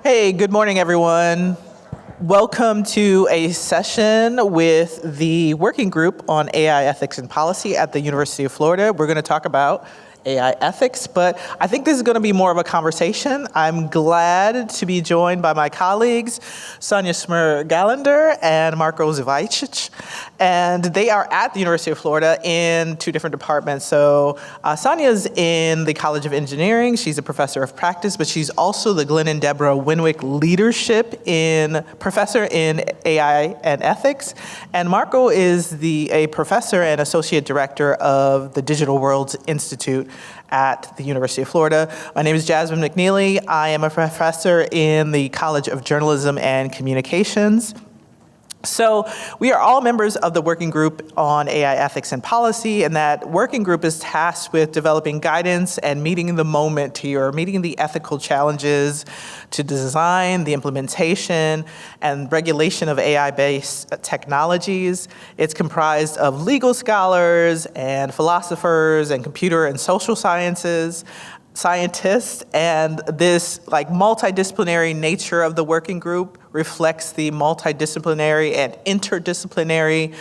Hey, good morning, everyone. Welcome to a session with the Working Group on AI Ethics and Policy at the University of Florida. We're going to talk about AI ethics, but I think this is going to be more of a conversation. I'm glad to be joined by my colleagues, Sonja Schmer-Galunder and Marko Suvajdzic, and they are at the University of Florida in two different departments. So Sonja's in the College of Engineering. She's a professor of practice, but she's also the Glenn and Deborah Renwick Leadership Professor in AI and Ethics. And Marko is a professor and associate director of the Digital Worlds Institute at the University of Florida. My name is Jasmine McNealy. I am a professor in the College of Journalism and Communications. So we are all members of the Working Group on AI Ethics and Policy, and that Working Group is tasked with developing guidance and meeting the moment here, meeting the ethical challenges to design, the implementation, and regulation of AI-based technologies. It's comprised of legal scholars and philosophers and computer and social scientists, and this multidisciplinary nature of the working group reflects the multidisciplinary and interdisciplinary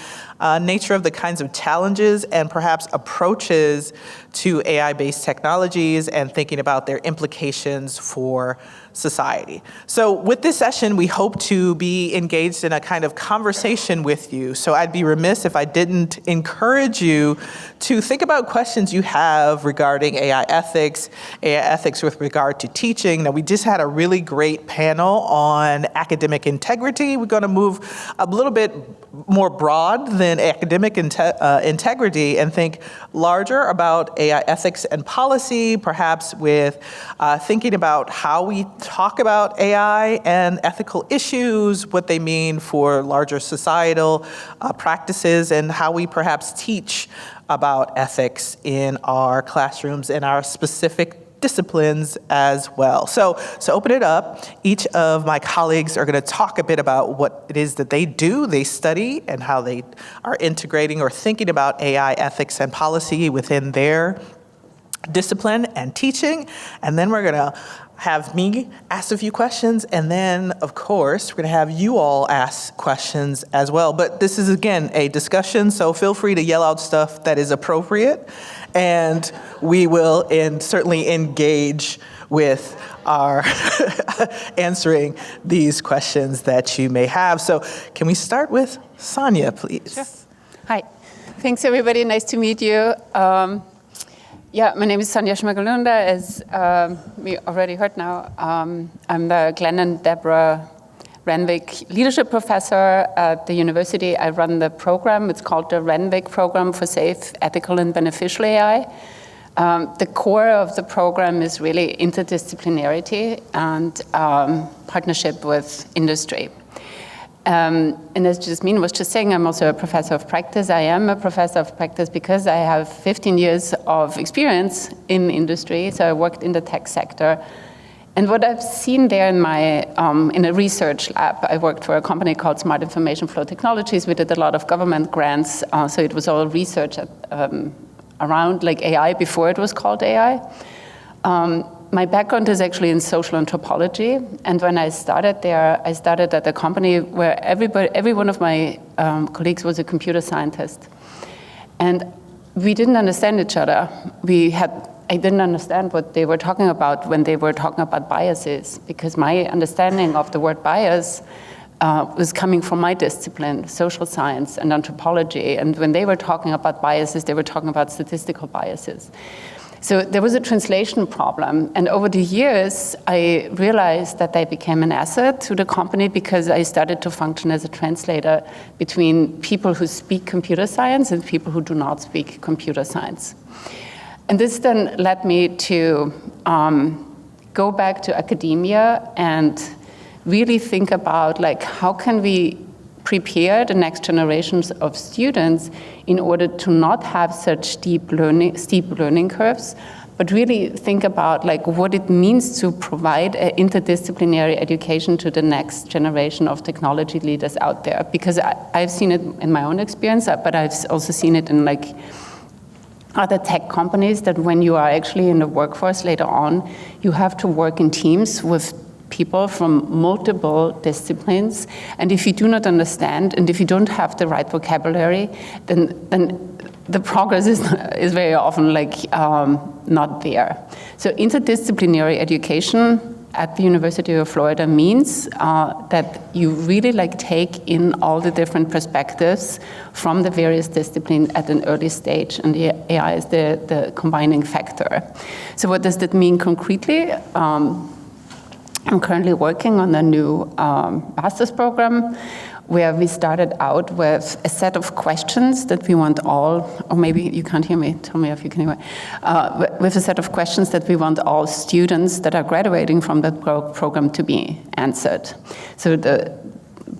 nature of the kinds of challenges and perhaps approaches to AI-based technologies and thinking about their implications for society. So with this session, we hope to be engaged in a kind of conversation with you. So I'd be remiss if I didn't encourage you to think about questions you have regarding AI ethics with regard to teaching. Now, we just had a really great panel on academic integrity. We're going to move a little bit more broad than academic integrity and think larger about AI ethics and policy, perhaps with thinking about how we talk about AI and ethical issues, what they mean for larger societal practices, and how we perhaps teach about ethics in our classrooms in our specific disciplines as well. So open it up. Each of my colleagues are going to talk a bit about what it is that they do, they study, and how they are integrating or thinking about AI ethics and policy within their discipline and teaching. And then we're going to have me ask a few questions, and then, of course, we're going to have you all ask questions as well. But this is, again, a discussion, so feel free to yell out stuff that is appropriate, and we will certainly engage with our answering these questions that you may have. So can we start with Sonja, please? Sure. Hi. Thanks, everybody. Nice to meet you. My name is Sonja Schmer-Galunder, as we already heard now. I'm the Glenn and Deborah Renwick Leadership Professor at the university. I run the program. It's called the Renwick Program for Safe, Ethical, and Beneficial AI. The core of the program is really interdisciplinarity and partnership with industry. And as Jasmine was just saying, I'm also a professor of practice. I am a professor of practice because I have 15 years of experience in industry. So I worked in the tech sector. And what I've seen there in a research lab, I worked for a company called Smart Information Flow Technologies. We did a lot of government grants. So it was all research around AI before it was called AI. My background is actually in social anthropology, and when I started there, I started at a company where every one of my colleagues was a computer scientist. And we didn't understand each other. I didn't understand what they were talking about when they were talking about biases, because my understanding of the word bias was coming from my discipline, social science and anthropology. And when they were talking about biases, they were talking about statistical biases. So there was a translation problem, and over the years, I realized that I became an asset to the company because I started to function as a translator between people who speak computer science and people who do not speak computer science. And this then led me to go back to academia and really think about how can we prepare the next generations of students in order to not have such steep learning curves, but really think about what it means to provide an interdisciplinary education to the next generation of technology leaders out there. Because I've seen it in my own experience, but I've also seen it in other tech companies, that when you are actually in the workforce later on, you have to work in teams with people from multiple disciplines. And if you do not understand, and if you don't have the right vocabulary, then the progress is very often not there. So interdisciplinary education at the University of Florida means that you really take in all the different perspectives from the various disciplines at an early stage, and the AI is the combining factor. So what does that mean concretely? I'm currently working on a new master's program where we started out with a set of questions that we want all, or maybe you can't hear me, tell me if you can hear me, with a set of questions that we want all students that are graduating from that program to be answered. So the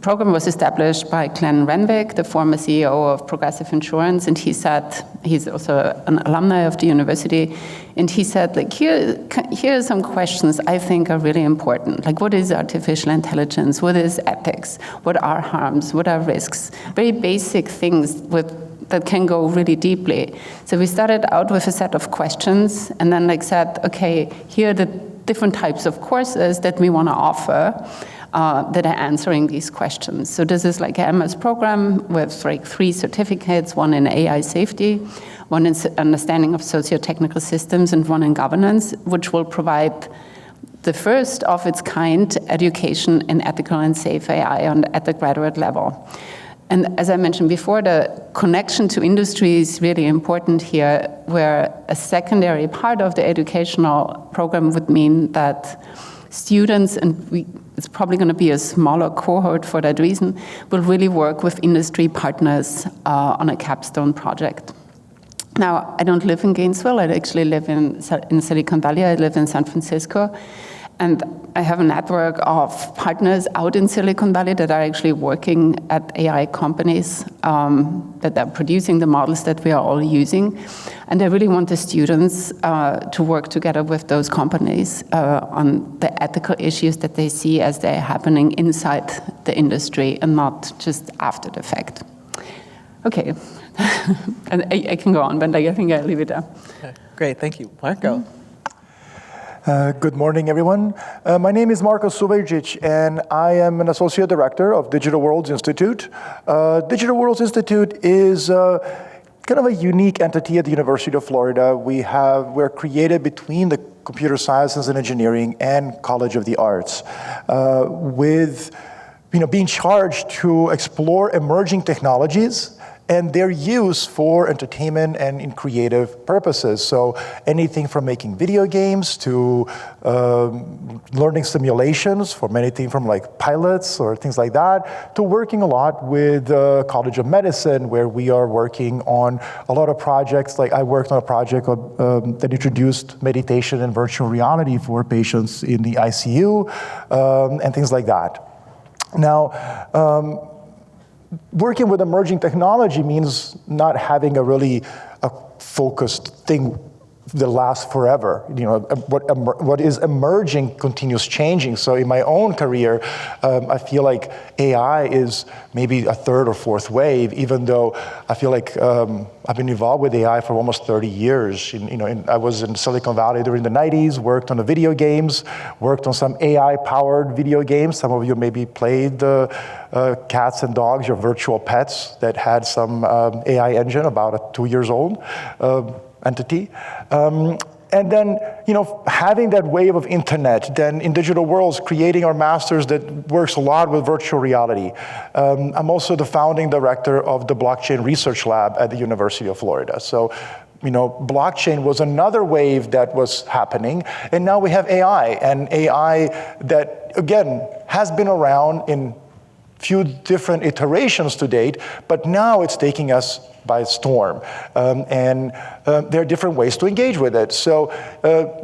program was established by Renwick, the former CEO of Progressive Insurance, and he said, he's also an alumni of the university, and he said, here are some questions I think are really important. What is artificial intelligence? What is ethics? What are harms? What are risks? Very basic things that can go really deeply. So we started out with a set of questions, and then said, okay, here are the different types of courses that we want to offer that are answering these questions. So this is an MS program with 3 certificates, one in AI safety, one in understanding of socio-technical systems, and one in governance, which will provide the first of its kind education in ethical and safe AI at the graduate level. And as I mentioned before, the connection to industry is really important here, where a secondary part of the educational program would mean that students, and it's probably going to be a smaller cohort for that reason, will really work with industry partners on a capstone project. Now, I don't live in Gainesville. I actually live in Silicon Valley. I live in San Francisco. And I have a network of partners out in Silicon Valley that are actually working at AI companies that are producing the models that we are all using. And I really want the students to work together with those companies on the ethical issues that they see as they're happening inside the industry and not just after the fact. Okay, and I can go on, but I think I'll leave it there. Okay. Great, thank you. Marko. Good morning, everyone. My name is Marko Suvajdzic, and I am an Associate Director of Digital Worlds Institute. Digital Worlds Institute is kind of a unique entity at the University of Florida. We're created between the Computer Sciences and Engineering and College of the Arts, with being charged to explore emerging technologies and their use for entertainment and in creative purposes. So anything from making video games to learning simulations, from anything from pilots or things like that, to working a lot with College of Medicine, where we are working on a lot of projects. I worked on a project that introduced meditation and virtual reality for patients in the ICU, and things like that. Now, working with emerging technology means not having a focused thing that lasts forever. What is emerging continues changing. So in my own career, I feel like AI is maybe a third or fourth wave, even though I feel like I've been involved with AI for almost 30 years. I was in Silicon Valley during the 90s, worked on the video games, worked on some AI-powered video games. Some of you maybe played the cats and dogs, your virtual pets, that had some AI engine, about a 2 years old entity. And then, having that wave of internet, then in Digital Worlds, creating our master's that works a lot with virtual reality. I'm also the founding director of the Blockchain Research Lab at the University of Florida. So, blockchain was another wave that was happening, and now we have AI, and AI that, again, has been around in few different iterations to date, but now it's taking us by storm. And there are different ways to engage with it. So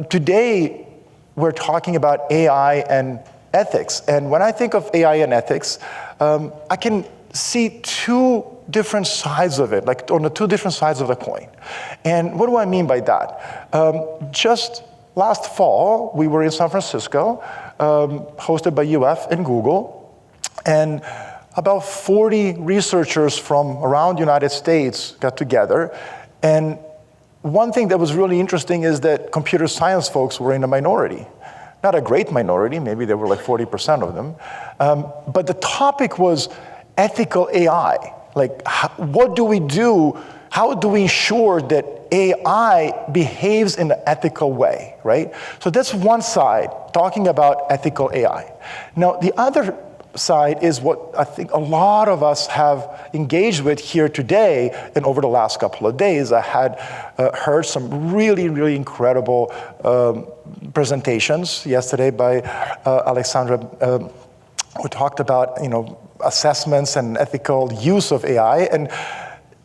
today, we're talking about AI and ethics. And when I think of AI and ethics, I can see two different sides of it, on the two different sides of the coin. And what do I mean by that? Just last fall, we were in San Francisco, hosted by UF and Google, and about 40 researchers from around the United States got together. And one thing that was really interesting is that computer science folks were in a minority. Not a great minority, maybe there were like 40% of them. But the topic was ethical AI. Like, what do we do? How do we ensure that AI behaves in an ethical way, right? So that's one side, talking about ethical AI. Now, the other side is what I think a lot of us have engaged with here today and over the last couple of days. I had heard some really, really incredible presentations yesterday by Alexandra, who talked about, assessments and ethical use of AI, and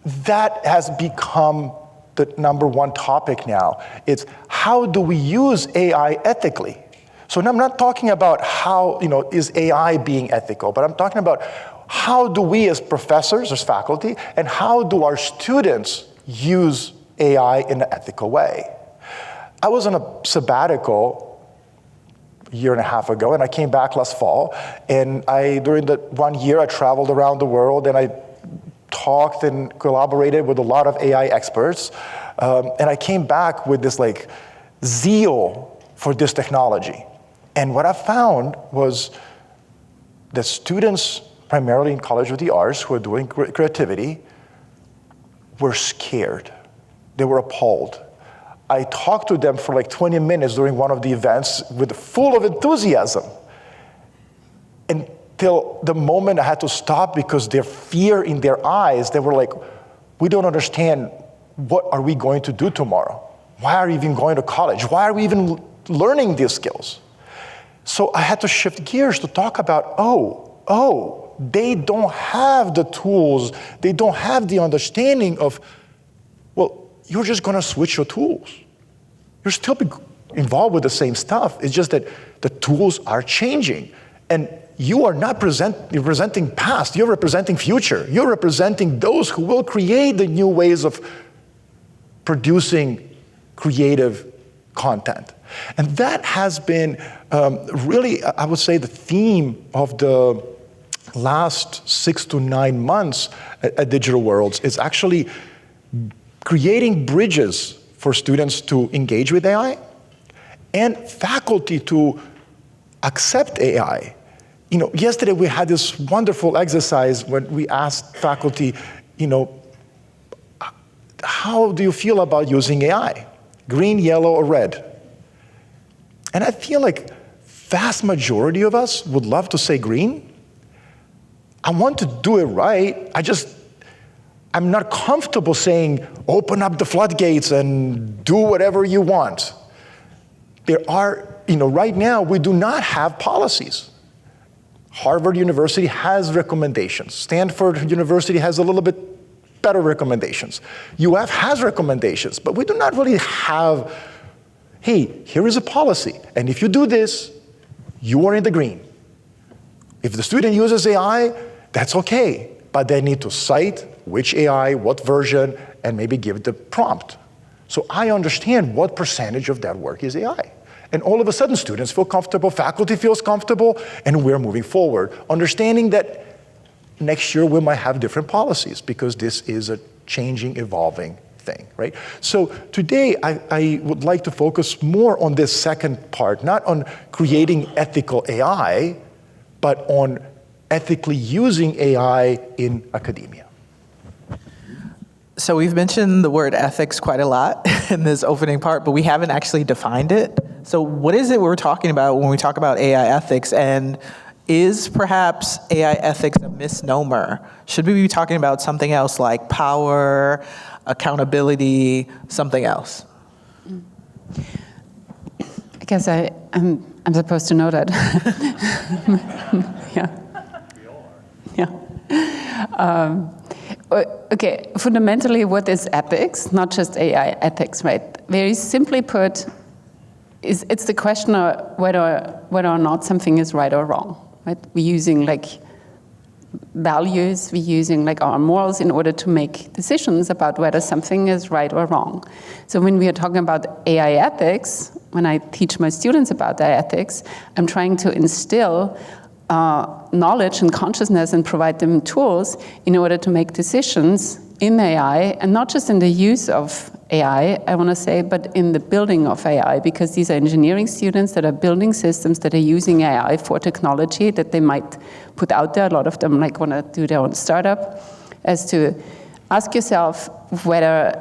that has become the number one topic now. It's how do we use AI ethically? So I'm not talking about how, is AI being ethical, but I'm talking about how do we as professors, as faculty, and how do our students use AI in an ethical way? I was on a sabbatical a year and a half ago, and I came back last fall, and during that 1 year, I traveled around the world, and I talked and collaborated with a lot of AI experts, and I came back with this zeal for this technology. And what I found was that students, primarily in College of the Arts, who are doing creativity, were scared. They were appalled. I talked to them for 20 minutes during one of the events full of enthusiasm, until the moment I had to stop because their fear in their eyes, they were like, we don't understand, what are we going to do tomorrow? Why are we even going to college? Why are we even learning these skills? So I had to shift gears to talk about, they don't have the tools, they don't have the understanding of, well, you're just going to switch your tools. You're still involved with the same stuff. It's just that the tools are changing. And you are not representing past, you're representing future. You're representing those who will create the new ways of producing creative content. And that has been really, I would say, the theme of the last 6 to 9 months at Digital Worlds is actually creating bridges for students to engage with AI and faculty to accept AI. Yesterday we had this wonderful exercise when we asked faculty, how do you feel about using AI? Green, yellow, or red? And I feel like vast majority of us would love to say green. I want to do it right. I'm not comfortable saying, open up the floodgates and do whatever you want. There are, right now we do not have policies. Harvard University has recommendations. Stanford University has a little bit better recommendations. UF has recommendations, but we do not really have, hey, here is a policy, and if you do this, you are in the green. If the student uses AI, that's okay, but they need to cite which AI, what version, and maybe give the prompt. So I understand what percentage of that work is AI. And all of a sudden, students feel comfortable, faculty feels comfortable, and we're moving forward, understanding that next year we might have different policies because this is a changing, evolving thing, right? So today, I would like to focus more on this second part, not on creating ethical AI, but on ethically using AI in academia. So we've mentioned the word ethics quite a lot in this opening part, but we haven't actually defined it. So what is it we're talking about when we talk about AI ethics? And is perhaps AI ethics a misnomer? Should we be talking about something else like power, accountability, something else? I guess I'm supposed to know that. Yeah. Yeah. Okay, fundamentally, what is ethics? Not just AI ethics, right? Very simply put, it's the question of whether or not something is right or wrong, right? We're using values, we're using our morals in order to make decisions about whether something is right or wrong. So when we are talking about AI ethics, when I teach my students about AI ethics, I'm trying to instill knowledge and consciousness and provide them tools in order to make decisions in AI, and not just in the use of AI, I want to say, but in the building of AI, because these are engineering students that are building systems that are using AI for technology that they might put out there. A lot of them like want to do their own startup, as to ask yourself whether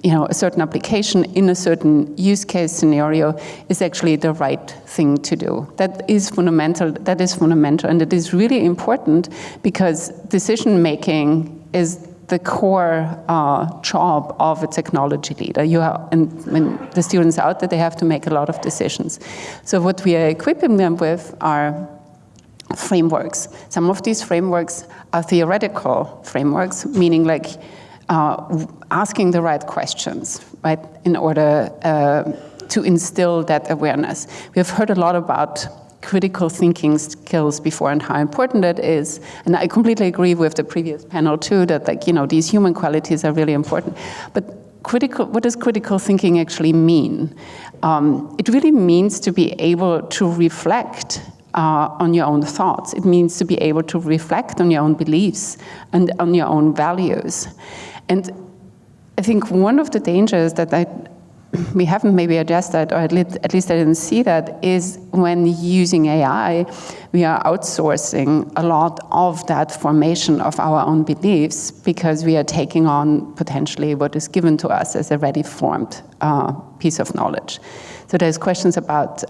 a certain application in a certain use case scenario is actually the right thing to do. That is fundamental, and it is really important because decision making is the core job of a technology leader. And when the students are out there, they have to make a lot of decisions. So what we are equipping them with are frameworks. Some of these frameworks are theoretical frameworks, meaning like asking the right questions, right, in order to instill that awareness. We have heard a lot about critical thinking skills before and how important that is. And I completely agree with the previous panel too, that these human qualities are really important. But what does critical thinking actually mean? It really means to be able to reflect on your own thoughts. It means to be able to reflect on your own beliefs and on your own values. And I think one of the dangers that we haven't maybe addressed that, or at least I didn't see that, is when using AI, we are outsourcing a lot of that formation of our own beliefs because we are taking on potentially what is given to us as a ready formed piece of knowledge. So there's questions about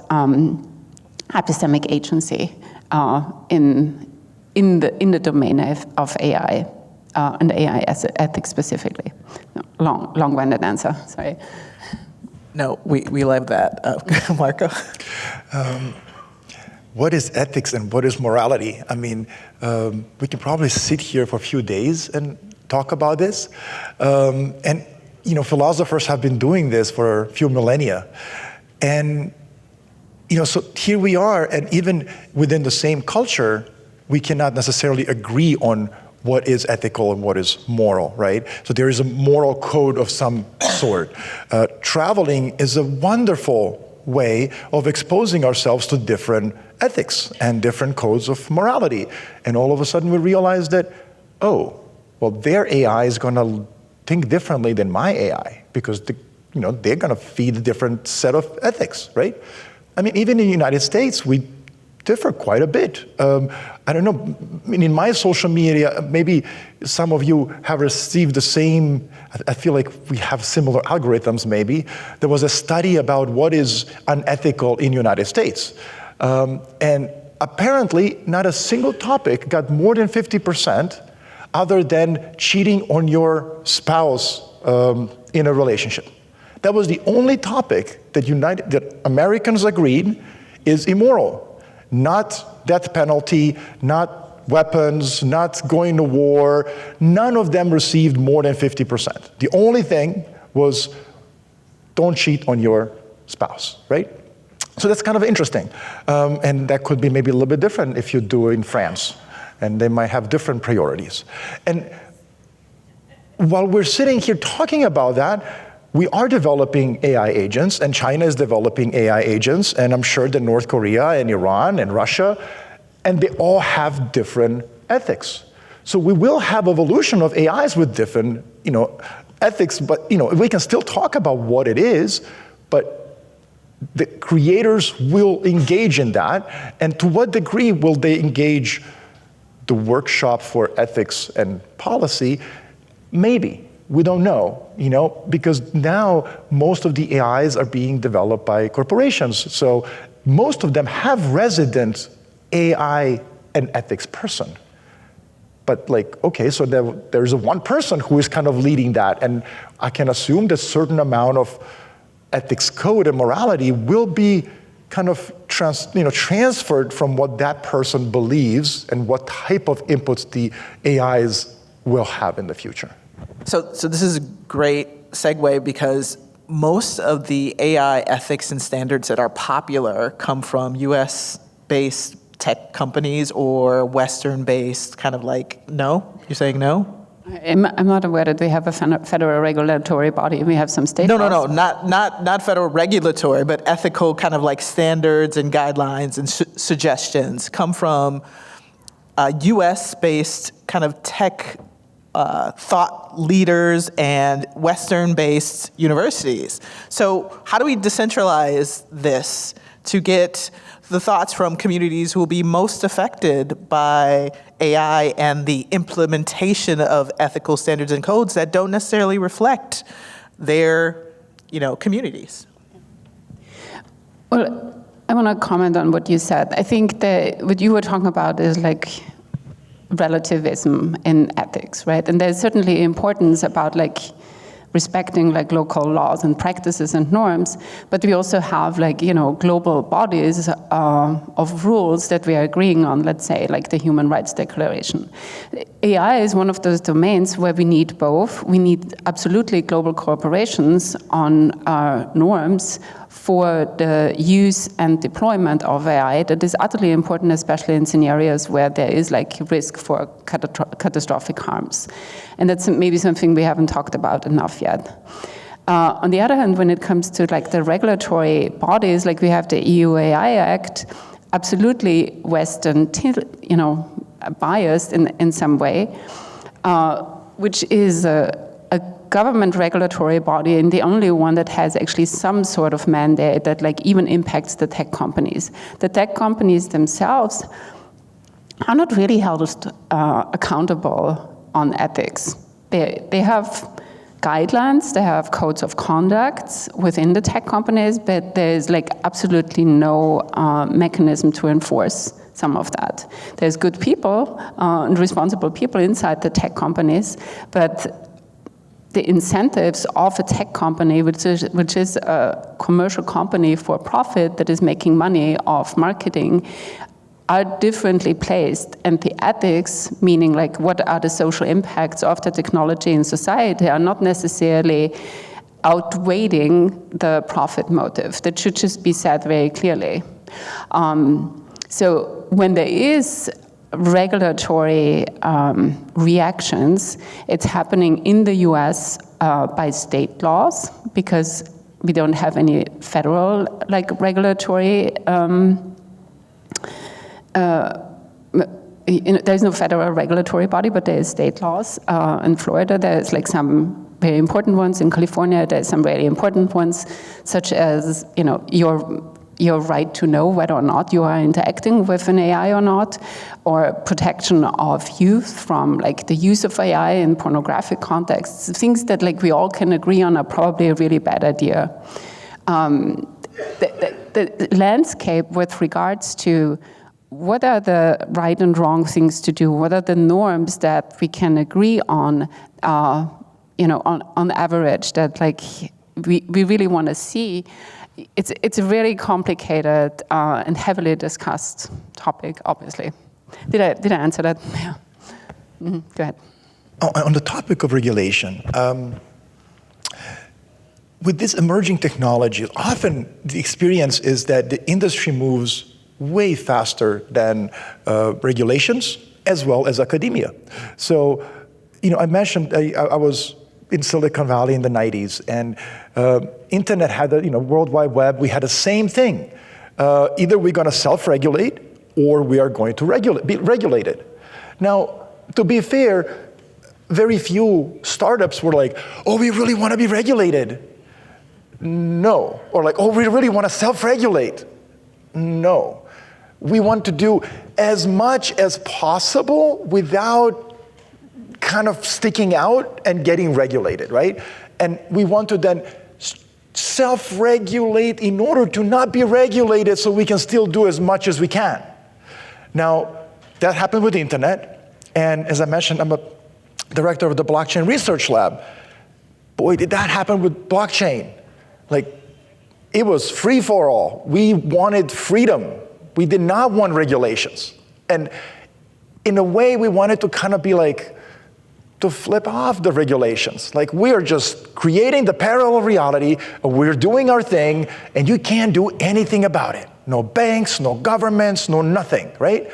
epistemic agency in the domain of AI and AI ethics specifically. No, long-winded answer, sorry. No, we love that. Marko? What is ethics and what is morality? I mean, we can probably sit here for a few days and talk about this. And, philosophers have been doing this for a few millennia. And, so here we are, and even within the same culture, we cannot necessarily agree on what is ethical and what is moral, right? So there is a moral code of some sort. Traveling is a wonderful way of exposing ourselves to different ethics and different codes of morality. And all of a sudden we realize that, their AI is going to think differently than my AI because they're going to feed a different set of ethics, right? I mean, even in the United States, we differ quite a bit. I don't know, in my social media, maybe some of you have received the same, I feel like we have similar algorithms maybe. There was a study about what is unethical in the United States. And apparently not a single topic got more than 50% other than cheating on your spouse in a relationship. That was the only topic that Americans agreed is immoral. Not death penalty, not weapons, not going to war. None of them received more than 50%. The only thing was don't cheat on your spouse, right? So that's kind of interesting. And that could be maybe a little bit different if you do it in France. And they might have different priorities. And while we're sitting here talking about that, we are developing AI agents, and China is developing AI agents, and I'm sure that North Korea and Iran and Russia, and they all have different ethics. So we will have evolution of AIs with different, ethics, but, we can still talk about what it is, but the creators will engage in that, and to what degree will they engage the workshop for ethics and policy? Maybe. We don't know, because now most of the AIs are being developed by corporations. So most of them have resident AI and ethics person. But so there's one person who is kind of leading that. And I can assume that a certain amount of ethics code and morality will be kind of transferred from what that person believes and what type of inputs the AIs will have in the future. So this is a great segue because most of the AI ethics and standards that are popular come from US-based tech companies or Western-based kind of no? You're saying no? I'm not aware that we have a federal regulatory body. We have some state No, laws. not federal regulatory, but ethical kind of standards and guidelines and suggestions come from US-based kind of tech thought leaders and Western-based universities. So how do we decentralize this to get the thoughts from communities who will be most affected by AI and the implementation of ethical standards and codes that don't necessarily reflect their, communities? Well, I want to comment on what you said. I think that what you were talking about is like relativism in ethics, right? And there's certainly importance about like respecting like local laws and practices and norms, but we also have like, global bodies of rules that we are agreeing on, let's say, like the Human Rights Declaration. AI is one of those domains where we need both. We need absolutely global corporations on norms for the use and deployment of AI. That is utterly important, especially in scenarios where there is like risk for catastrophic harms. And that's maybe something we haven't talked about enough yet. On the other hand, when it comes to like the regulatory bodies, like we have the EU AI Act, absolutely Western, biased in some way, which is a government regulatory body and the only one that has actually some sort of mandate that like even impacts the tech companies. The tech companies themselves are not really held accountable on ethics. They have guidelines, they have codes of conduct within the tech companies, but there's like absolutely no mechanism to enforce some of that. There's good people and responsible people inside the tech companies, but the incentives of a tech company, which is a commercial company for profit that is making money off marketing, are differently placed. And the ethics, meaning like what are the social impacts of the technology in society, are not necessarily outweighing the profit motive. That should just be said very clearly. So when there is regulatory reactions, it's happening in the US by state laws, because we don't have any federal regulatory there's no federal regulatory body, but there is state laws. In Florida, there's like some very important ones. In California, there's some very important ones, such as your right to know whether or not you are interacting with an AI or not, or protection of youth from like the use of AI in pornographic contexts. Things that like we all can agree on are probably a really bad idea. The landscape with regards to what are the right and wrong things to do, what are the norms that we can agree on, on average, that like we really want to see. It's a very complicated and heavily discussed topic, obviously. Did I answer that? Yeah. Mm-hmm. Go ahead. On the topic of regulation, with this emerging technology, often the experience is that the industry moves way faster than regulations as well as academia. So, I mentioned I was in Silicon Valley in the 90s, and internet had the World Wide Web. We had the same thing. Either we're going to self-regulate or we are going to be regulated. Now, to be fair, very few startups were like, oh, we really want to be regulated. No. Or like, oh, we really want to self-regulate. No. We want to do as much as possible without kind of sticking out and getting regulated, right? And we want to then self-regulate in order to not be regulated so we can still do as much as we can. Now, that happened with the internet. And as I mentioned, I'm a director of the Blockchain Research Lab. Boy, did that happen with blockchain. Like, it was free for all. We wanted freedom. We did not want regulations. And in a way, we wanted to kind of be like, to flip off the regulations. Like, we are just creating the parallel reality, we're doing our thing, and you can't do anything about it. No banks, no governments, no nothing, right?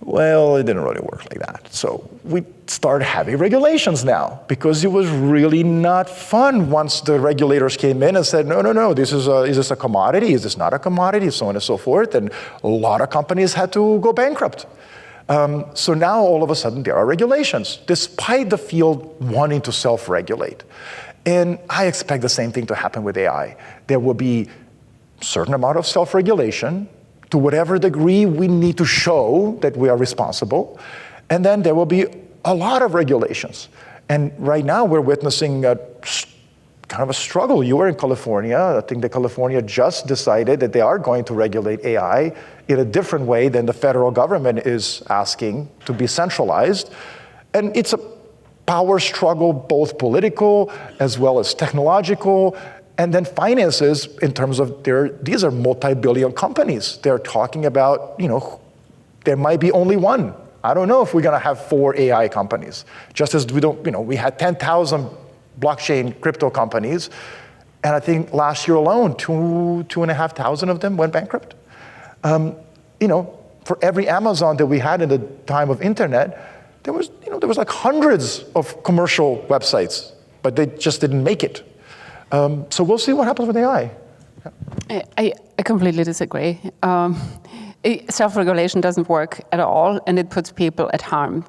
Well, it didn't really work like that. So we started having regulations now, because it was really not fun once the regulators came in and said, no, is this a commodity? Is this not a commodity? So on and so forth. And a lot of companies had to go bankrupt. So now all of a sudden there are regulations, despite the field wanting to self-regulate. And I expect the same thing to happen with AI. There will be a certain amount of self-regulation to whatever degree we need to show that we are responsible. And then there will be a lot of regulations. And right now we're witnessing kind of a struggle. You were in California. I think that California just decided that they are going to regulate AI in a different way than the federal government is asking to be centralized. And it's a power struggle, both political as well as technological, and then finances in terms of these are multi-billion companies. They're talking about, there might be only one. I don't know if we're going to have 4 AI companies. Just as we had 10,000 blockchain crypto companies, and I think last year alone, 2,500 of them went bankrupt. For every Amazon that we had in the time of internet, there was like hundreds of commercial websites, but they just didn't make it. So we'll see what happens with AI. Yeah. I completely disagree. Self-regulation doesn't work at all, and it puts people at harm.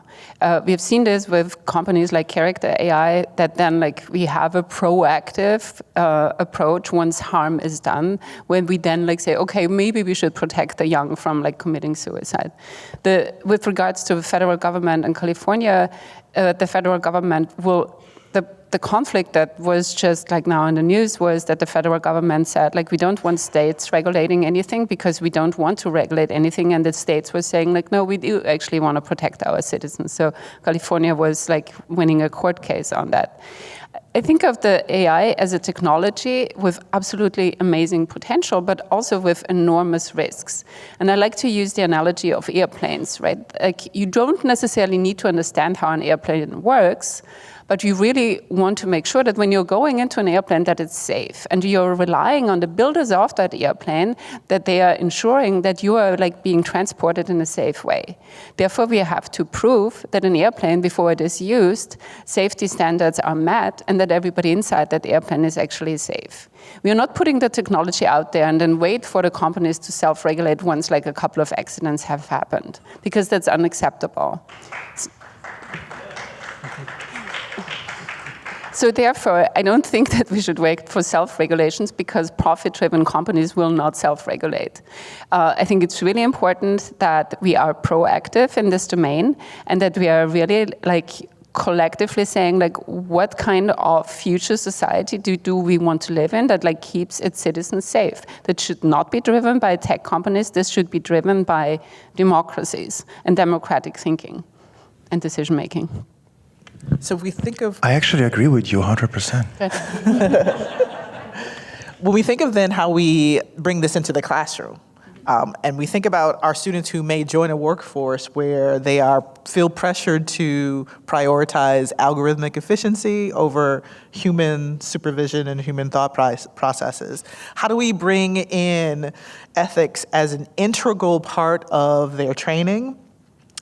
We've seen this with companies like Character AI, that then we have a proactive approach once harm is done, when we then say, okay, maybe we should protect the young from committing suicide. With regards to the federal government in California, the federal government will. The conflict that was just now in the news was that the federal government said we don't want states regulating anything because we don't want to regulate anything, and the states were saying no, we do actually want to protect our citizens. So California was winning a court case on that. I think of the AI as a technology with absolutely amazing potential, but also with enormous risks. And I like to use the analogy of airplanes, right? You don't necessarily need to understand how an airplane works, but you really want to make sure that when you're going into an airplane that it's safe, and you're relying on the builders of that airplane that they are ensuring that you are being transported in a safe way. Therefore, we have to prove that an airplane, before it is used, safety standards are met and that everybody inside that airplane is actually safe. We are not putting the technology out there and then wait for the companies to self-regulate once a couple of accidents have happened, because that's unacceptable. So therefore, I don't think that we should wait for self-regulations, because profit-driven companies will not self-regulate. I think it's really important that we are proactive in this domain, and that we are really collectively saying what kind of future society do we want to live in that keeps its citizens safe. That should not be driven by tech companies. This should be driven by democracies and democratic thinking and decision making. So if we think of... I actually agree with you 100%. When we think of then how we bring this into the classroom, and we think about our students who may join a workforce where they feel pressured to prioritize algorithmic efficiency over human supervision and human thought processes, how do we bring in ethics as an integral part of their training?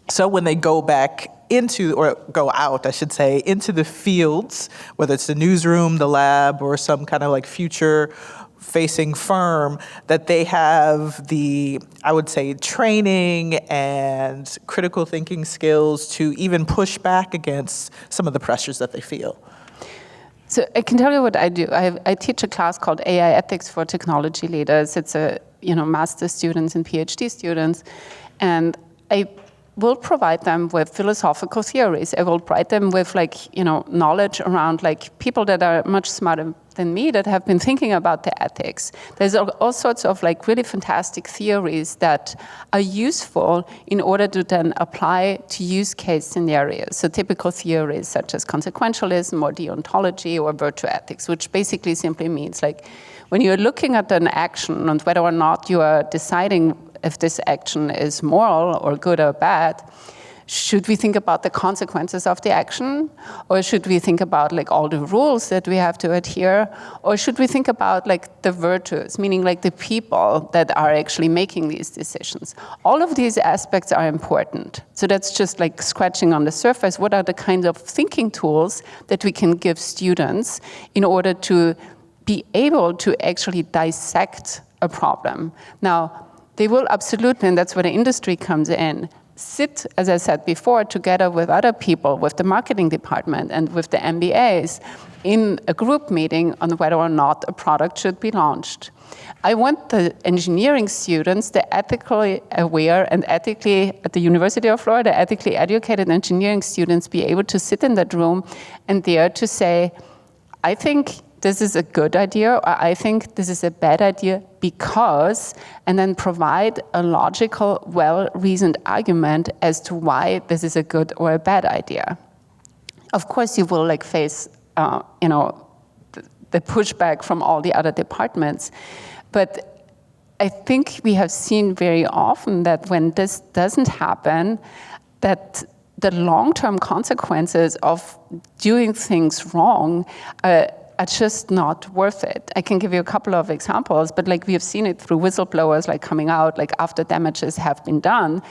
So when they go back go out, I should say, into the fields, whether it's the newsroom, the lab, or some kind of future-facing firm, that they have the, I would say, training and critical thinking skills to even push back against some of the pressures that they feel. So I can tell you what I do. I teach a class called AI Ethics for Technology Leaders. It's a master's students and PhD students, and I will provide them with philosophical theories. I will provide them with knowledge around people that are much smarter than me that have been thinking about the ethics. There's all sorts of really fantastic theories that are useful in order to then apply to use case scenarios. So typical theories such as consequentialism or deontology or virtue ethics, which basically simply means when you're looking at an action and whether or not you are deciding if this action is moral or good or bad, should we think about the consequences of the action? Or should we think about all the rules that we have to adhere? Or should we think about the virtues, meaning the people that are actually making these decisions? All of these aspects are important. So that's just scratching on the surface. What are the kinds of thinking tools that we can give students in order to be able to actually dissect a problem? Now, they will absolutely, and that's where the industry comes in, sit, as I said before, together with other people, with the marketing department and with the MBAs in a group meeting on whether or not a product should be launched. I want the engineering students, the ethically aware and ethically, at the University of Florida, ethically educated engineering students be able to sit in that room and dare to say, I think this is a good idea, or I think this is a bad idea because, and then provide a logical, well-reasoned argument as to why this is a good or a bad idea. Of course, you will face, the pushback from all the other departments, but I think we have seen very often that when this doesn't happen, that the long-term consequences of doing things wrong are just not worth it. I can give you a couple of examples, but we have seen it through whistleblowers coming out after damages have been done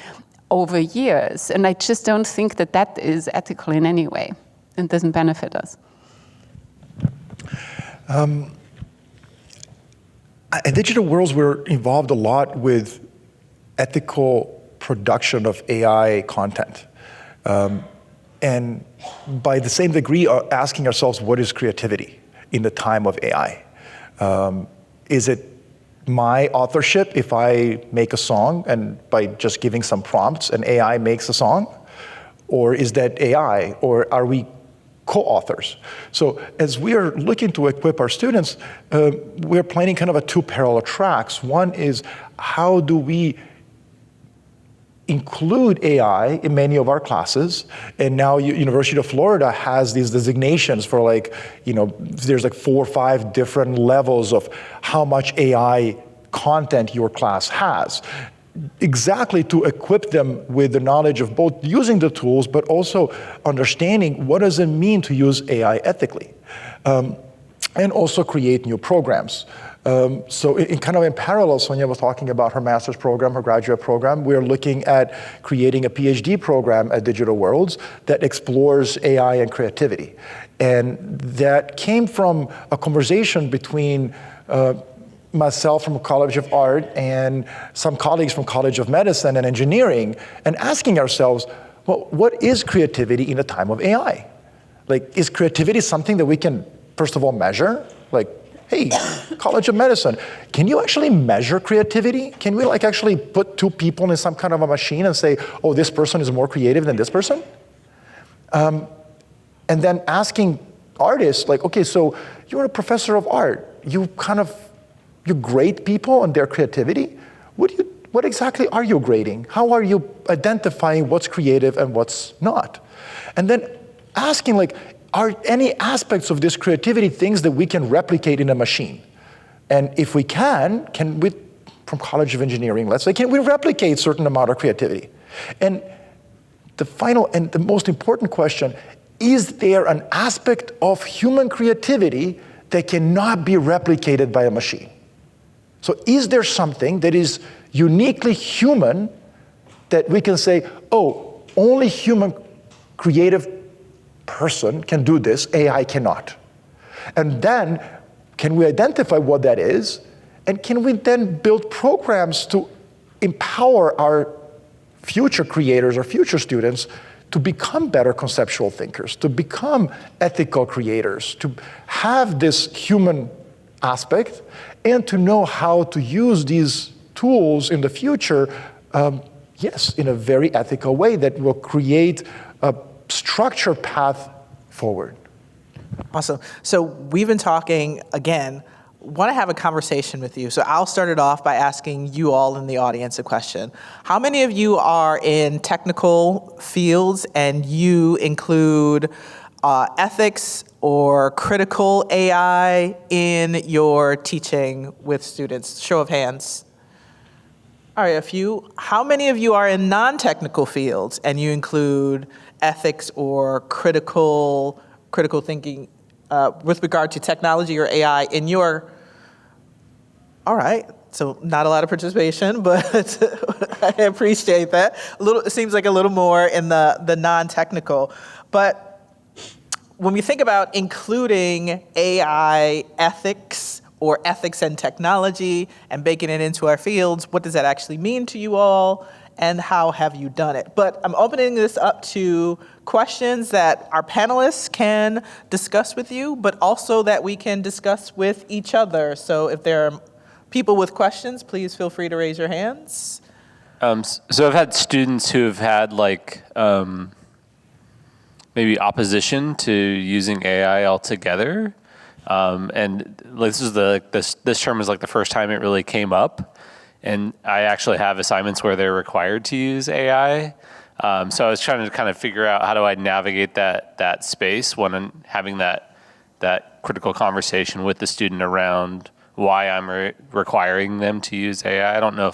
over years. And I just don't think that that is ethical in any way and doesn't benefit us. At Digital Worlds, we're involved a lot with ethical production of AI content. And by the same degree, asking ourselves, what is creativity in the time of AI? Is it my authorship if I make a song and by just giving some prompts and AI makes a song? Or is that AI? Or are we co-authors? So as we are looking to equip our students, we're planning kind of a two parallel tracks. One is how do we include AI in many of our classes, and now University of Florida has these designations for there's 4 or 5 different levels of how much AI content your class has, exactly to equip them with the knowledge of both using the tools, but also understanding what does it mean to use AI ethically, and also create new programs. So in parallel, Sonja was talking about her master's program, her graduate program. We're looking at creating a PhD program at Digital Worlds that explores AI and creativity. And that came from a conversation between myself from College of Art and some colleagues from College of Medicine and Engineering, and asking ourselves, well, what is creativity in a time of AI? Is creativity something that we can, first of all, measure? Hey, College of Medicine, can you actually measure creativity? Can we actually put 2 people in some kind of a machine and say, oh, this person is more creative than this person? And then asking artists, okay, so you're a professor of art. You grade people on their creativity. What exactly are you grading? How are you identifying what's creative and what's not? And then asking, are any aspects of this creativity things that we can replicate in a machine? And if we can we, from College of Engineering, let's say, can we replicate a certain amount of creativity? And the final and the most important question, is there an aspect of human creativity that cannot be replicated by a machine? So is there something that is uniquely human that we can say, oh, only human creative person can do this, AI cannot? And then, can we identify what that is? And can we then build programs to empower our future creators or future students to become better conceptual thinkers, to become ethical creators, to have this human aspect, and to know how to use these tools in the future, in a very ethical way that will create a structured path forward. Awesome. So we've been talking, again, want to have a conversation with you. So I'll start it off by asking you all in the audience a question. How many of you are in technical fields and you include ethics or critical AI in your teaching with students? Show of hands. All right, a few. How many of you are in non-technical fields and you include ethics or critical thinking with regard to technology or AI in your? All right, so not a lot of participation, but I appreciate that. It seems like a little more in the non-technical. But when we think about including AI ethics or ethics and technology and baking it into our fields, what does that actually mean to you all? and how have you done it? But I'm opening this up to questions that our panelists can discuss with you, but also that we can discuss with each other. So if there are people with questions, please feel free to raise your hands. So I've had students who have had maybe opposition to using AI altogether. And this is this term is like the first time it really came up. And I actually have assignments where they're required to use AI. So I was trying to kind of figure out how do I navigate that space when I'm having that critical conversation with the student around why I'm requiring them to use AI. I don't know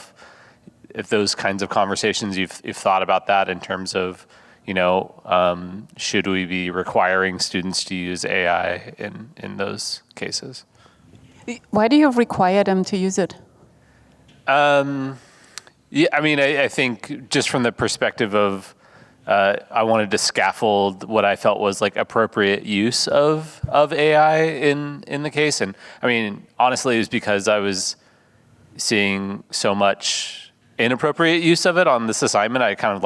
if those kinds of conversations you've thought about that in terms of, should we be requiring students to use AI in those cases? Why do you require them to use it? Yeah, I mean, I think just from the perspective of I wanted to scaffold what I felt was like appropriate use of AI in the case. And I mean, honestly, it was because I was seeing so much inappropriate use of it on this assignment. I kind of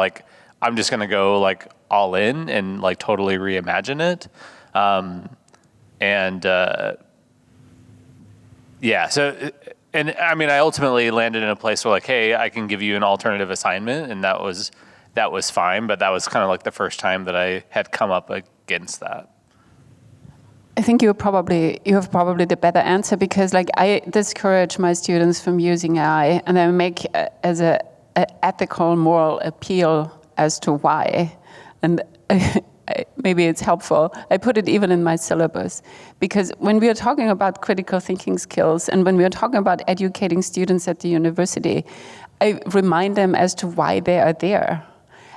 I'm just going to go all in and totally reimagine it. Yeah, so, and I mean, I ultimately landed in a place where hey, I can give you an alternative assignment, and that was fine, but that was kind of the first time that I had come up against that. I think you have probably the better answer, because I discourage my students from using AI, and I make as a ethical, moral appeal as to why. And maybe it's helpful. I put it even in my syllabus, because when we are talking about critical thinking skills and when we are talking about educating students at the university, I remind them as to why they are there.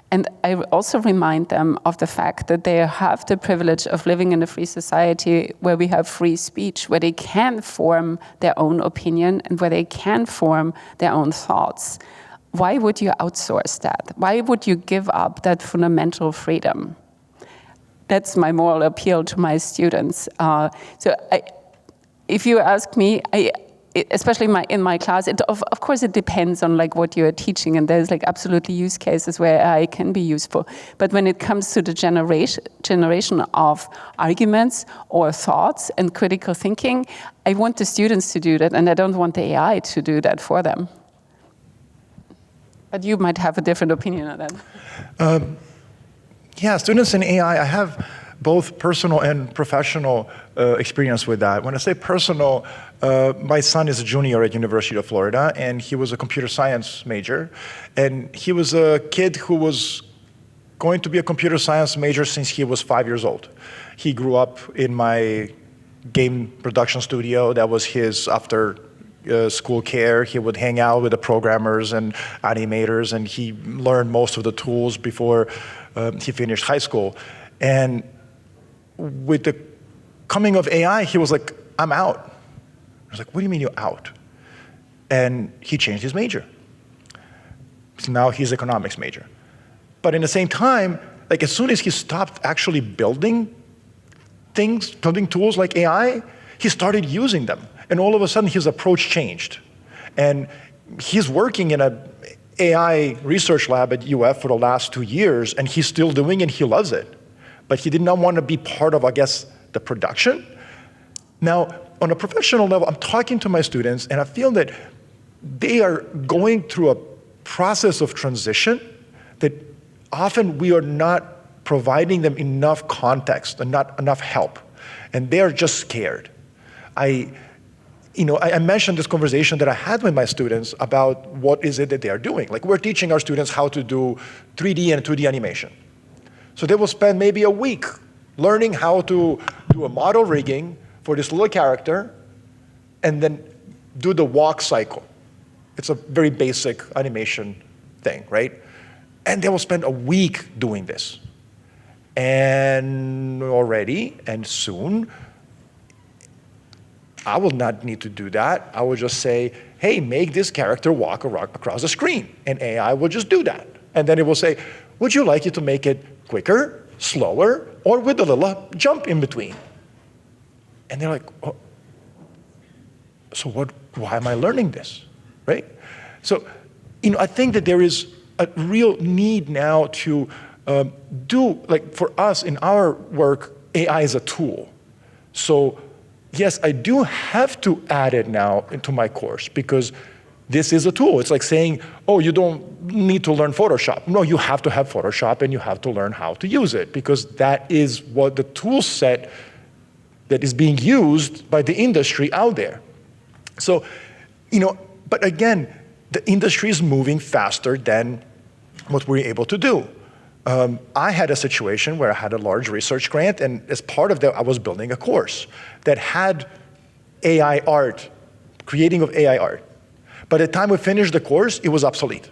And I also remind them of the fact that they have the privilege of living in a free society where we have free speech, where they can form their own opinion and where they can form their own thoughts. Why would you outsource that? Why would you give up that fundamental freedom? That's my moral appeal to my students. If you ask me, especially in my class, of course it depends on what you're teaching, and there's absolutely use cases where AI can be useful. But when it comes to the generation of arguments or thoughts and critical thinking, I want the students to do that, and I don't want the AI to do that for them. But you might have a different opinion on that. Yeah, students in AI, I have both personal and professional experience with that. When I say personal, my son is a junior at University of Florida, and he was a computer science major. And he was a kid who was going to be a computer science major since he was 5 years old. He grew up in my game production studio. That was his after school care. He would hang out with the programmers and animators, and he learned most of the tools before he finished high school. And with the coming of AI, he was like, I'm out. I was like, what do you mean you're out? And he changed his major. So now he's an economics major. But in the same time, as soon as he stopped actually building things, building tools like AI, he started using them. And all of a sudden, his approach changed. And he's working in an AI research lab at UF for the last 2 years, and he's still doing it, he loves it. But he did not want to be part of, the production. Now, on a professional level, I'm talking to my students, and I feel that they are going through a process of transition that often we are not providing them enough context and not enough help. And they're just scared. I mentioned this conversation that I had with my students about what is it that they are doing. We're teaching our students how to do 3D and 2D animation. So they will spend maybe a week learning how to do a model rigging for this little character and then do the walk cycle. It's a very basic animation thing, right? And they will spend a week doing this. And already, and soon, I will not need to do that. I will just say, hey, make this character walk across the screen. And AI will just do that. And then it will say, would you like it to make it quicker, slower, or with a little jump in between? And they're like, oh, so why am I learning this, right? So, I think that there is a real need now to do, like for us in our work, AI is a tool. So yes, I do have to add it now into my course because this is a tool. It's like saying, oh, you don't need to learn Photoshop. No, you have to have Photoshop and you have to learn how to use it because that is what the tool set that is being used by the industry out there. So, but again, the industry is moving faster than what we're able to do. I had a situation where I had a large research grant, and as part of that, I was building a course that had AI art, creating of AI art. By the time we finished the course, it was obsolete.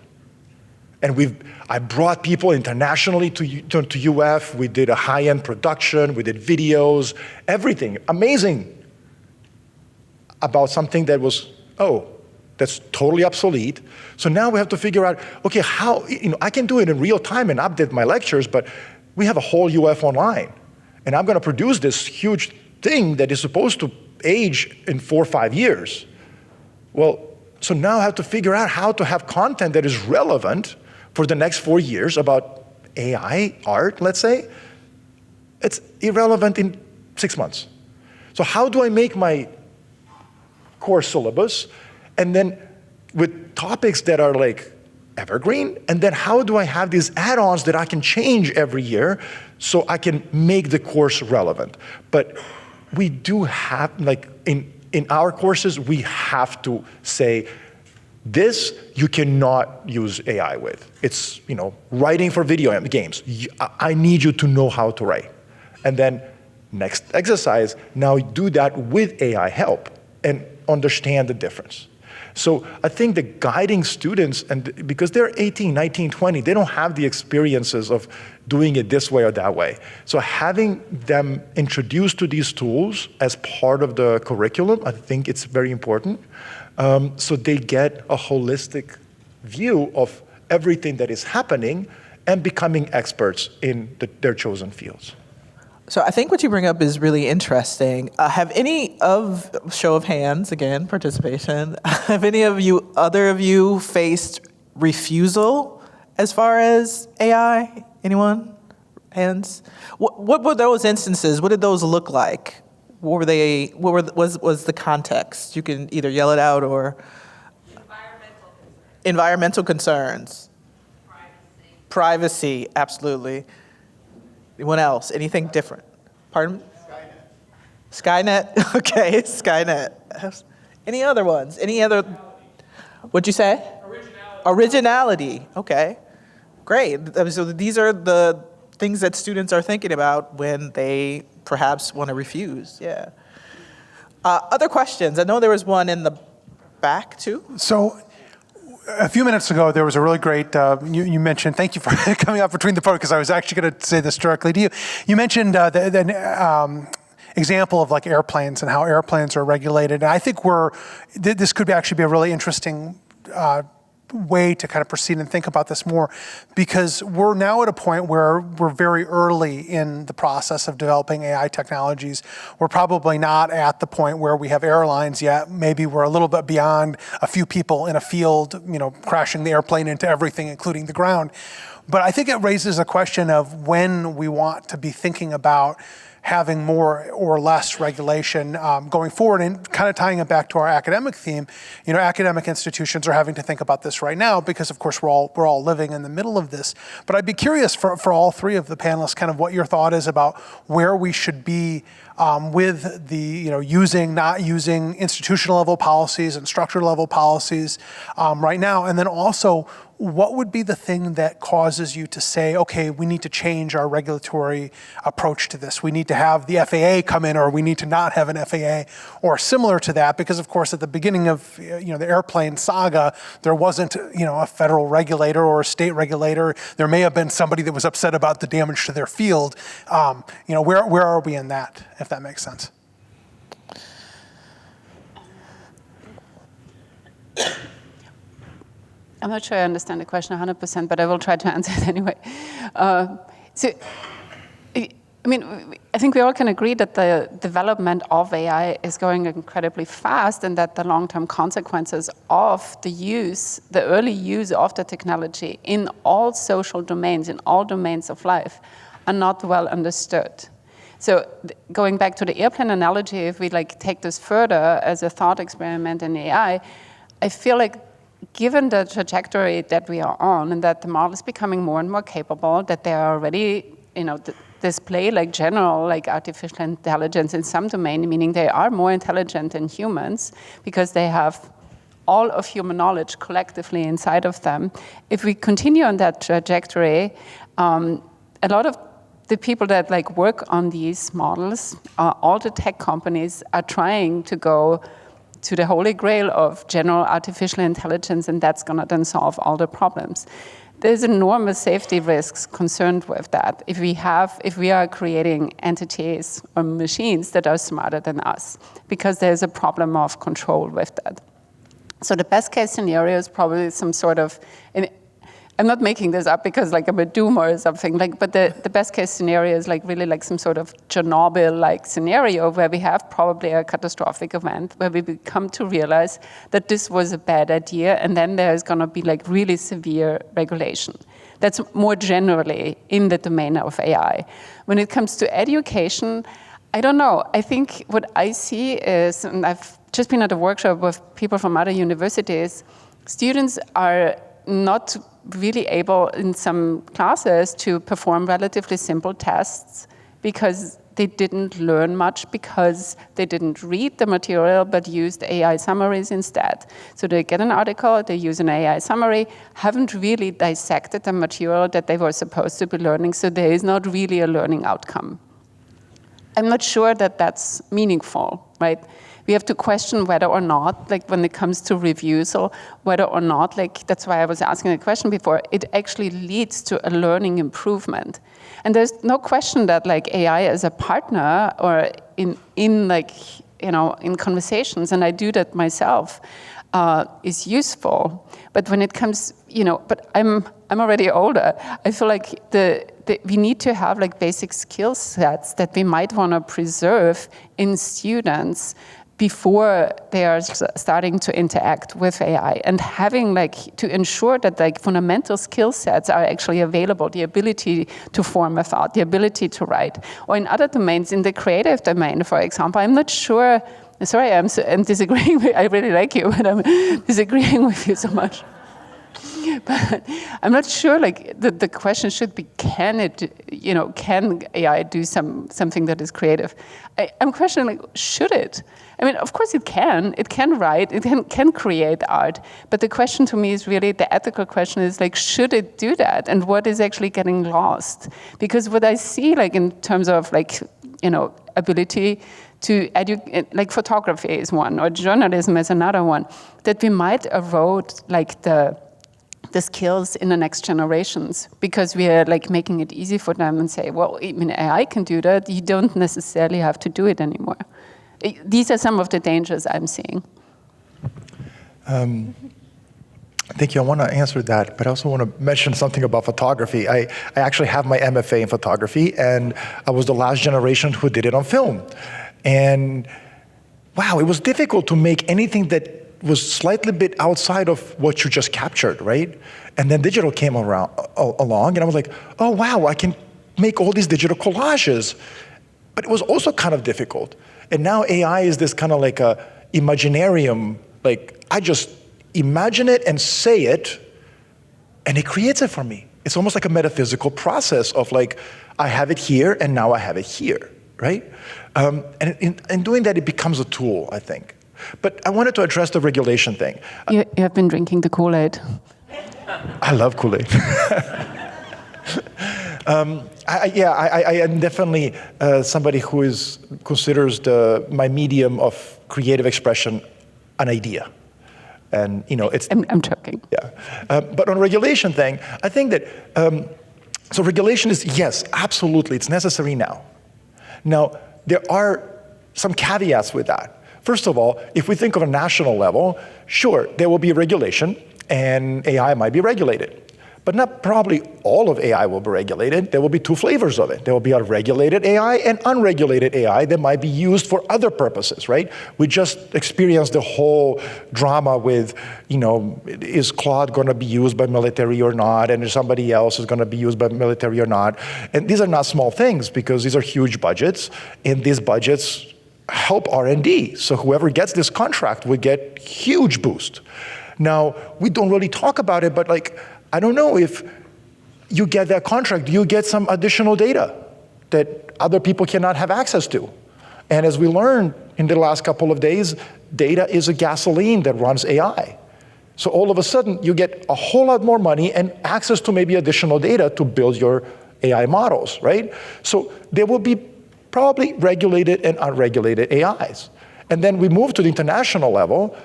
And I brought people internationally to UF. We did a high-end production. We did videos, everything, amazing, about something that was, that's totally obsolete. So now we have to figure out, okay, how, I can do it in real time and update my lectures, but we have a whole UF online. And I'm going to produce this huge thing that is supposed to age in 4 or 5 years. Well, so now I have to figure out how to have content that is relevant for the next 4 years about AI art, let's say. It's irrelevant in 6 months. So how do I make my course syllabus and then with topics that are like evergreen, and then how do I have these add-ons that I can change every year so I can make the course relevant? But we do have, like in our courses, we have to say, this you cannot use AI with. It's, writing for video games. I need you to know how to write. And then next exercise, now do that with AI help and understand the difference. So I think the guiding students, and because they're 18, 19, 20, they don't have the experiences of doing it this way or that way. So having them introduced to these tools as part of the curriculum, I think it's very important. So they get a holistic view of everything that is happening and becoming experts in their chosen fields. So I think what you bring up is really interesting. Have any of, show of hands, again, participation, have any of you, other of you faced refusal as far as AI? Anyone? Hands? What were those instances? What did those look like? What were they, was the context? You can either yell it out or. Environmental concerns. Privacy, absolutely. Anyone else? Anything different? Pardon? Skynet? Okay, Skynet. Any other ones? Any other? What'd you say? Originality. Okay, great. So these are the things that students are thinking about when they perhaps want to refuse. Yeah. Other questions? I know there was one in the back too. So a few minutes ago, there was a really great, you mentioned, thank you for coming up between the photos, because I was actually going to say this directly to you. You mentioned the example of like airplanes and how airplanes are regulated. And I think this could actually be a really interesting way to kind of proceed and think about this more, because we're now at a point where we're very early in the process of developing AI technologies. We're probably not at the point where we have airlines yet. Maybe we're a little bit beyond a few people in a field, crashing the airplane into everything, including the ground. But I think it raises a question of when we want to be thinking about having more or less regulation going forward, and kind of tying it back to our academic theme. Academic institutions are having to think about this right now because, of course, we're all living in the middle of this. But I'd be curious for all three of the panelists, kind of what your thought is about where we should be with the using, not using institutional level policies and structure level policies right now, and then also, what would be the thing that causes you to say, okay, we need to change our regulatory approach to this? We need to have the FAA come in, or we need to not have an FAA, or similar to that, because of course at the beginning of the airplane saga, there wasn't a federal regulator or a state regulator. There may have been somebody that was upset about the damage to their field. Where are we in that, if that makes sense? I'm not sure I understand the question 100%, but I will try to answer it anyway. So I mean, I think we all can agree that the development of AI is going incredibly fast, and that the long-term consequences of the early use of the technology in all social domains, in all domains of life, are not well understood. So going back to the airplane analogy, if we take this further as a thought experiment in AI, I feel like given the trajectory that we are on, and that the model is becoming more and more capable, that they are already, display general artificial intelligence in some domain, meaning they are more intelligent than humans because they have all of human knowledge collectively inside of them. If we continue on that trajectory, a lot of the people that work on these models, all the tech companies are trying to go to the holy grail of general artificial intelligence, and that's going to then solve all the problems. There's enormous safety risks concerned with that if we are creating entities or machines that are smarter than us, because there's a problem of control with that. So the best case scenario is probably some sort of, and I'm not making this up because I'm a doomer or something, but the best case scenario is really some sort of Chernobyl-like scenario where we have probably a catastrophic event where we come to realize that this was a bad idea, and then there's going to be really severe regulation. That's more generally in the domain of AI. When it comes to education, I don't know. I think what I see is, and I've just been at a workshop with people from other universities, students are not really able in some classes to perform relatively simple tests because they didn't learn much, because they didn't read the material but used AI summaries instead. So they get an article, they use an AI summary, haven't really dissected the material that they were supposed to be learning, so there is not really a learning outcome. I'm not sure that that's meaningful, right? We have to question whether or not, when it comes to reviews, or whether or not, that's why I was asking the question before, it actually leads to a learning improvement. And there's no question that AI as a partner, or in conversations, and I do that myself, is useful. But when it comes, but I'm already older. I feel like we need to have basic skill sets that we might want to preserve in students before they are starting to interact with AI, and having to ensure that fundamental skill sets are actually available, the ability to form a thought, the ability to write. Or in other domains, in the creative domain, for example, I'm not sure, sorry, I'm disagreeing with, I really like you, but I'm disagreeing with you so much. But I'm not sure, the question should be, can AI do something that is creative? I'm questioning, should it? I mean, of course it can. It can write, it can create art. But the question to me is really, the ethical question is, should it do that? And what is actually getting lost? Because what I see, in terms of, ability to educate, photography is one, or journalism is another one, that we might erode, the skills in the next generations, because we are making it easy for them and say, well, I mean, AI can do that. You don't necessarily have to do it anymore. These are some of the dangers I'm seeing. Thank you. I want to answer that, but I also want to mention something about photography. I actually have my MFA in photography, and I was the last generation who did it on film. And wow, it was difficult to make anything that was slightly bit outside of what you just captured, right? And then digital came along, and I was like, oh wow, I can make all these digital collages. But it was also kind of difficult. And now AI is this kind of a imaginarium, I just imagine it and say it, and it creates it for me. It's almost like a metaphysical process of I have it here, and now I have it here, right? And in doing that, it becomes a tool, I think. But I wanted to address the regulation thing. You have been drinking the Kool-Aid. I love Kool-Aid. I am definitely somebody who considers my medium of creative expression an idea. And, it's... I'm joking. Yeah. But on regulation thing, I think that, so regulation is, yes, absolutely, it's necessary now. Now, there are some caveats with that. First of all, if we think of a national level, sure, there will be regulation, and AI might be regulated. But not probably all of AI will be regulated. There will be two flavors of it. There will be a regulated AI and unregulated AI that might be used for other purposes, right? We just experienced the whole drama with, is Claude going to be used by military or not? And if somebody else is going to be used by military or not? And these are not small things because these are huge budgets, and these budgets help R&D. So whoever gets this contract would get huge boost. Now, we don't really talk about it, but I don't know if you get that contract, you get some additional data that other people cannot have access to. And as we learned in the last couple of days, data is a gasoline that runs AI. So all of a sudden, you get a whole lot more money and access to maybe additional data to build your AI models, right? So there will be probably regulated and unregulated AIs. And then we move to the international level.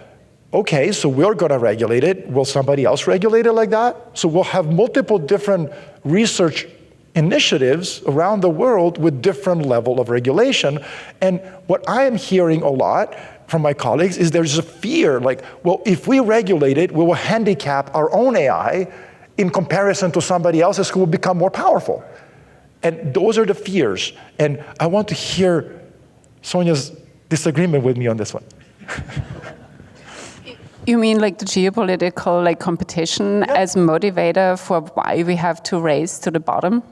Okay, so we're going to regulate it. Will somebody else regulate it like that? So we'll have multiple different research initiatives around the world with different level of regulation. And what I am hearing a lot from my colleagues is there's a fear, well, if we regulate it, we will handicap our own AI in comparison to somebody else's who will become more powerful. And those are the fears. And I want to hear Sonja's disagreement with me on this one. You mean the geopolitical competition as motivator for why we have to race to the bottom?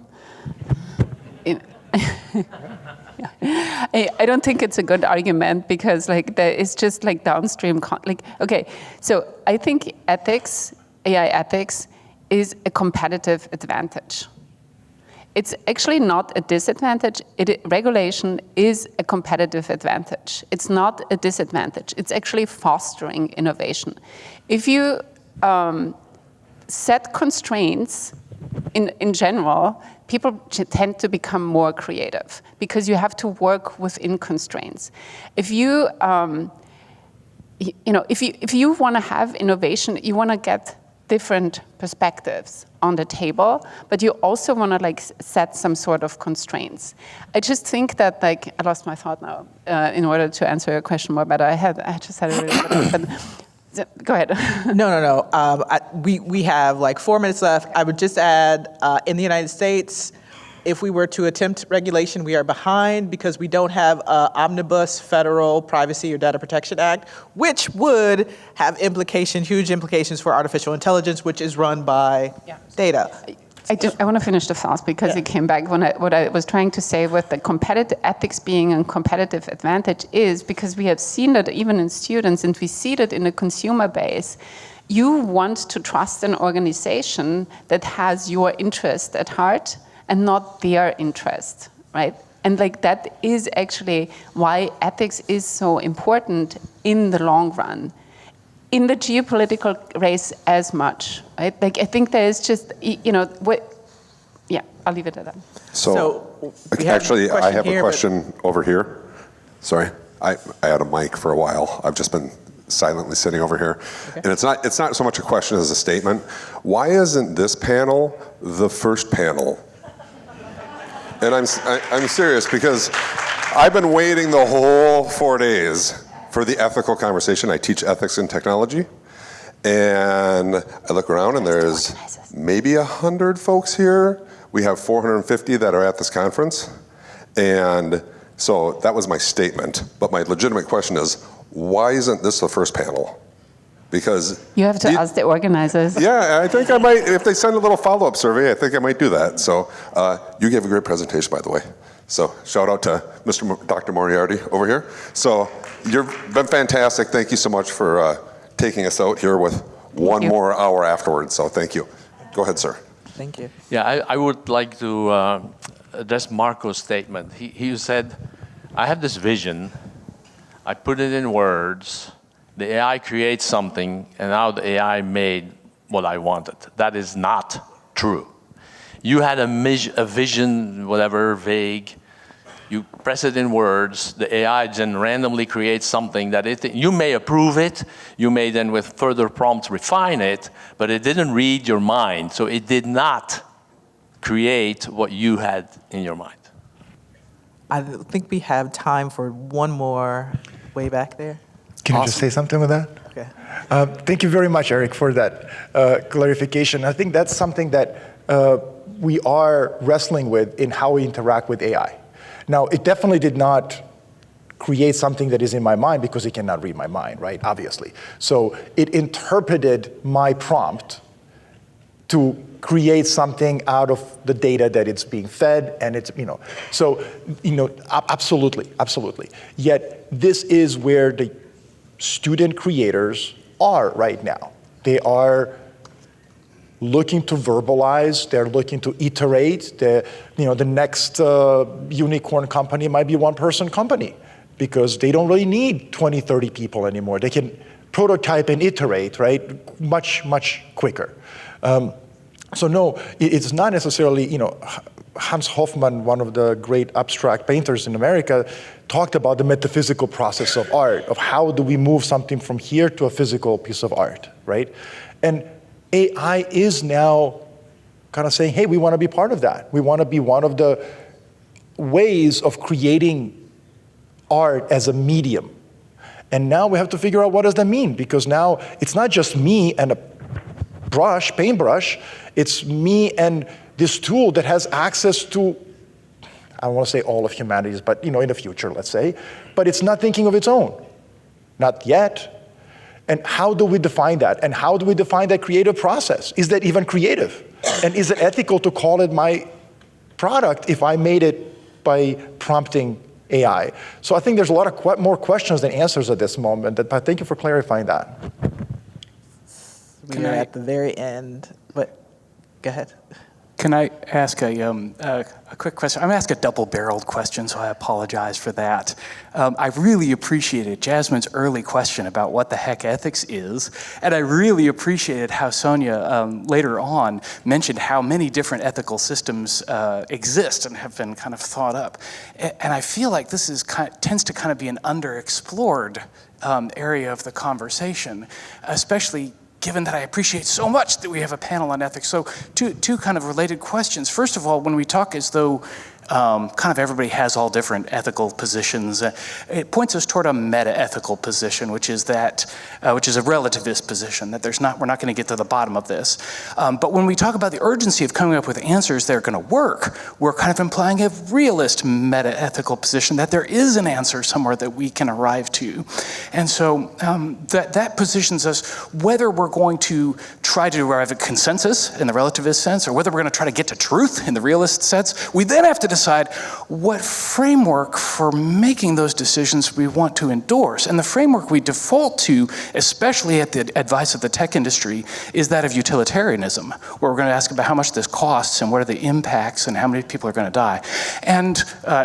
I don't think it's a good argument because it's just downstream. Okay, so I think ethics, AI ethics, is a competitive advantage. It's actually not a disadvantage. Regulation is a competitive advantage. It's not a disadvantage. It's actually fostering innovation. If you set constraints in general, people tend to become more creative because you have to work within constraints. If you, if you want to have innovation, you want to get different perspectives on the table, but you also want to set some sort of constraints. I just think that I lost my thought now. In order to answer your question more better, I just had a really good but go ahead. No. We have 4 minutes left. I would just add, in the United States, if we were to attempt regulation, we are behind because we don't have an omnibus federal Privacy or Data Protection Act, which would have huge implications for artificial intelligence, which is run by data. I want to finish the thought because it came back what I was trying to say with the competitive ethics being a competitive advantage is because we have seen that even in students and we see that in the consumer base. You want to trust an organization that has your interest at heart and not their interest, right? And that is actually why ethics is so important in the long run. In the geopolitical race as much, right? I think there is just, I'll leave it at that. So actually, I have a question over here. Sorry, I had a mic for a while. I've just been silently sitting over here. Okay. And it's not so much a question as a statement. Why isn't this panel the first panel? And I'm serious because I've been waiting the whole 4 days for the ethical conversation. I teach ethics in technology, and I look around and there's maybe 100 folks here. We have 450 that are at this conference, and so that was my statement. But my legitimate question is, why isn't this the first panel? Because you have to ask the organizers. Yeah, I think I might, if they send a little follow-up survey, I think I might do that. So you gave a great presentation, by the way. So shout out to Dr. Moriarty over here. So you've been fantastic. Thank you so much for taking us out here with one more hour afterwards. So thank you. Go ahead, sir. Thank you. Yeah, I would like to address Marko's statement. He said, I have this vision, I put it in words, the AI creates something, and now the AI made what I wanted. That is not true. You had a vision, whatever, vague. You press it in words. The AI then randomly creates something that you may approve it. You may then, with further prompts, refine it. But it didn't read your mind, so it did not create what you had in your mind. I think we have time for one more way back there. Can you just say something with that? Okay. Thank you very much, Eric, for that clarification. I think that's something that we are wrestling with in how we interact with AI. Now, it definitely did not create something that is in my mind because it cannot read my mind, right? Obviously. So it interpreted my prompt to create something out of the data that it's being fed, and it's, so, absolutely. Yet this is where the student creators are right now. They are looking to verbalize, they're looking to iterate. The next unicorn company might be one-person company because they don't really need 20, 30 people anymore. They can prototype and iterate, right, much, much quicker. So no, it's not necessarily, Hans Hofmann, one of the great abstract painters in America, talked about the metaphysical process of art, of how do we move something from here to a physical piece of art, right? And AI is now kind of saying, hey, we want to be part of that. We want to be one of the ways of creating art as a medium. And now we have to figure out what does that mean, because now it's not just me and a paintbrush, it's me and this tool that has access to, I don't want to say all of humanities, but in the future, let's say, but it's not thinking of its own. Not yet. And how do we define that? And how do we define that creative process? Is that even creative? And is it ethical to call it my product if I made it by prompting AI? So I think there's a lot of more questions than answers at this moment, but thank you for clarifying that. We're at the very end, but go ahead. Can I ask a quick question? I'm going to ask a double-barreled question, so I apologize for that. I really appreciated Jasmine's early question about what the heck ethics is, and I really appreciated how Sonja later on mentioned how many different ethical systems exist and have been kind of thought up. And I feel like this is tends to kind of be an underexplored area of the conversation, especially given that I appreciate so much that we have a panel on ethics. So two kind of related questions. First of all, when we talk as though kind of everybody has all different ethical positions, it points us toward a meta-ethical position, which is a relativist position, that we're not going to get to the bottom of this. But when we talk about the urgency of coming up with answers that are going to work, we're kind of implying a realist meta-ethical position, that there is an answer somewhere that we can arrive to. And so that positions us, whether we're going to try to arrive at consensus in the relativist sense, or whether we're going to try to get to truth in the realist sense, we then have to decide what framework for making those decisions we want to endorse. And the framework we default to, especially at the advice of the tech industry, is that of utilitarianism, where we're going to ask about how much this costs and what are the impacts and how many people are going to die. And,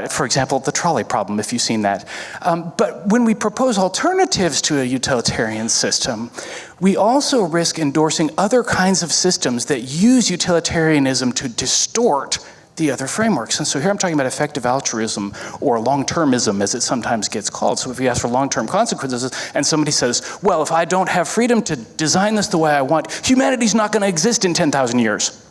for example, the trolley problem, if you've seen that. But when we propose alternatives to a utilitarian system, we also risk endorsing other kinds of systems that use utilitarianism to distort the other frameworks. And so here I'm talking about effective altruism, or long-termism as it sometimes gets called. So if you ask for long-term consequences and somebody says, well, if I don't have freedom to design this the way I want, humanity's not going to exist in 10,000 years.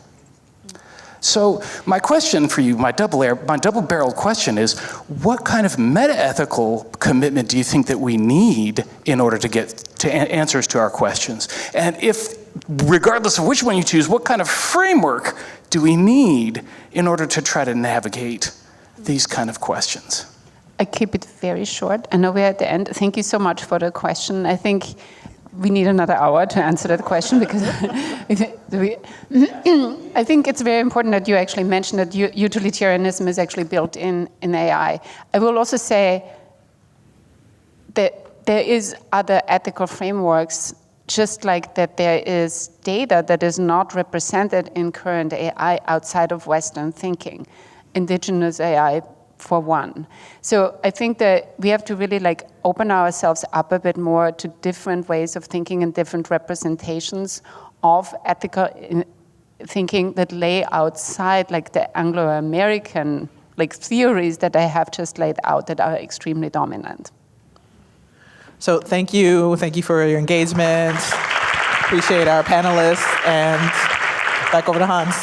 So my question for you, my double-barreled question is, what kind of meta-ethical commitment do you think that we need in order to get to answers to our questions? And if, regardless of which one you choose, what kind of framework do we need in order to try to navigate these kind of questions? I keep it very short. I know we're at the end. Thank you so much for the question. I think we need another hour to answer that question, because I think it's very important that you actually mentioned that utilitarianism is actually built in AI. I will also say that there is other ethical frameworks, just like that there is data that is not represented in current AI outside of Western thinking, indigenous AI for one. So I think that we have to really open ourselves up a bit more to different ways of thinking and different representations of ethical thinking that lay outside the Anglo-American theories that I have just laid out that are extremely dominant. So thank you for your engagement. Appreciate our panelists, and back over to Hans.